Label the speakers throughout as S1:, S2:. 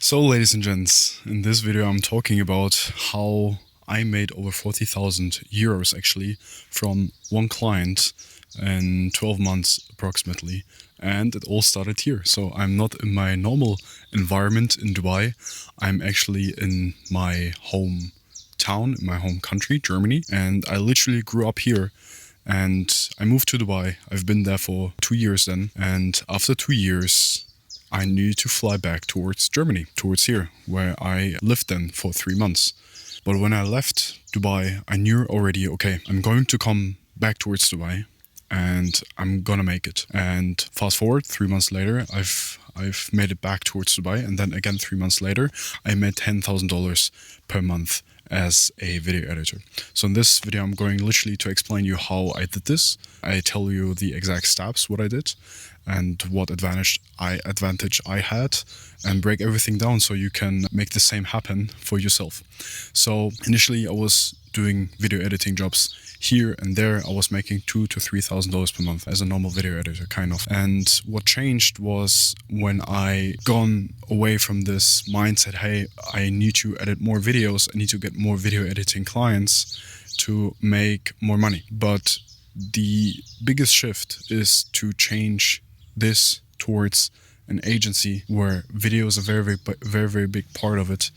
S1: So ladies and gents, in this video I'm talking about how I made over 40,000 euros actually from one client in 12 months approximately, and it all started here. So I'm not in my normal environment in Dubai, I'm actually in my hometown, in my home country, Germany, and I literally grew up here. And I moved to Dubai. I've been there for 2 years then, and after 2 years I knew to fly back towards Germany, towards here, where I lived then for 3 months. But when I left Dubai, I knew already, okay, I'm going to come back towards Dubai and I'm gonna make it. And fast forward 3 months later, I've made it back towards Dubai, and then again 3 months later, I made $10,000 per month as a video editor. So in this video, I'm going literally to explain you how I did this. I tell you the exact steps, what I did, and what advantage I had, and break everything down so you can make the same happen for yourself. So initially I was doing video editing jobs here and there. I was making $2,000 to $3,000 per month as a normal video editor, kind of. And what changed was when I gone away from this mindset, hey, I need to edit more videos, I need to get more video editing clients to make more money. But the biggest shift is to change this towards an agency where video is a very big part of it,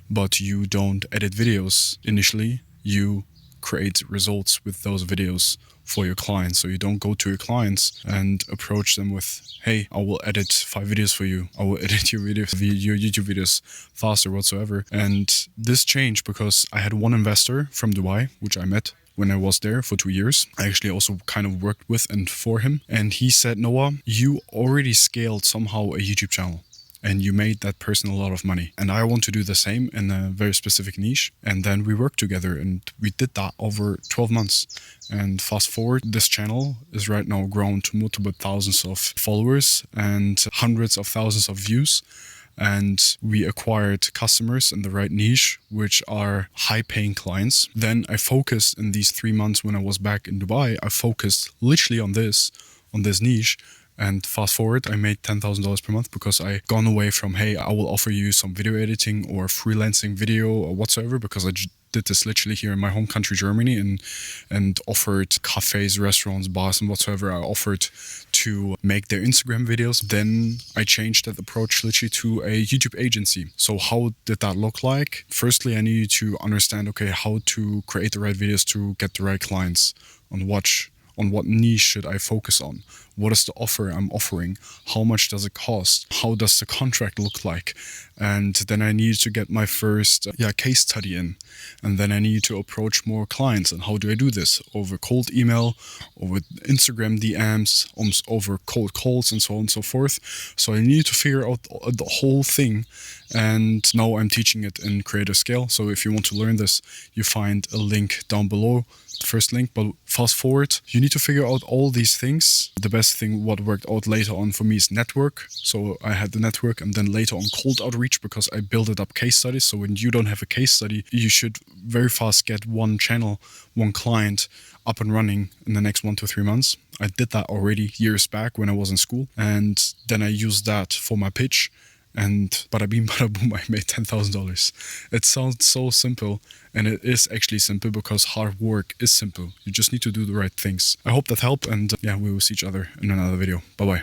S1: but you don't edit videos initially, you create results with those videos for your clients. So you don't go to your clients and approach them with, hey, I will edit 5 videos for you, I will edit your YouTube videos faster whatsoever. And this changed because I had one investor from Dubai, which I met when I was there for 2 years. I actually also kind of worked with and for him. And he said, Noah, you already scaled somehow a YouTube channel and you made that person a lot of money. And I want to do the same in a very specific niche. And then we worked together and we did that over 12 months. And fast forward, this channel is right now grown to multiple thousands of followers and hundreds of thousands of views. And we acquired customers in the right niche, which are high-paying clients. Then I focused in these 3 months when I was back in Dubai, I focused literally on this niche. And fast forward, I made $10,000 per month because I gone away from, hey, I will offer you some video editing or freelancing video or whatsoever, because I did this literally here in my home country, Germany, and offered cafes, restaurants, bars, and whatsoever. I offered to make their Instagram videos. Then I changed that approach literally to a YouTube agency. So how did that look like? Firstly, I needed to understand, okay, how to create the right videos to get the right clients on what niche should I focus on? What is the offer I'm offering? How much does it cost? How does the contract look like? And then I needed to get my first case study in. And then I need to approach more clients. And how do I do this? Over cold email, over Instagram DMs, over cold calls, and so on and so forth. So I needed to figure out the whole thing. And now I'm teaching it in Creator Scale. So if you want to learn this, you find a link down below, the first link. But fast forward, you need to figure out all these things. The best thing what worked out later on for me is network. So I had the network, and then later on cold outreach, because I built it up case studies. So when you don't have a case study, you should very fast get one channel, one client up and running in the next 1 to 3 months. I did that already years back when I was in school. And then I used that for my pitch. And bada bing, bada boom, I made $10,000. It sounds so simple, and it is actually simple because hard work is simple. You just need to do the right things. I hope that helped, and we will see each other in another video. Bye-bye.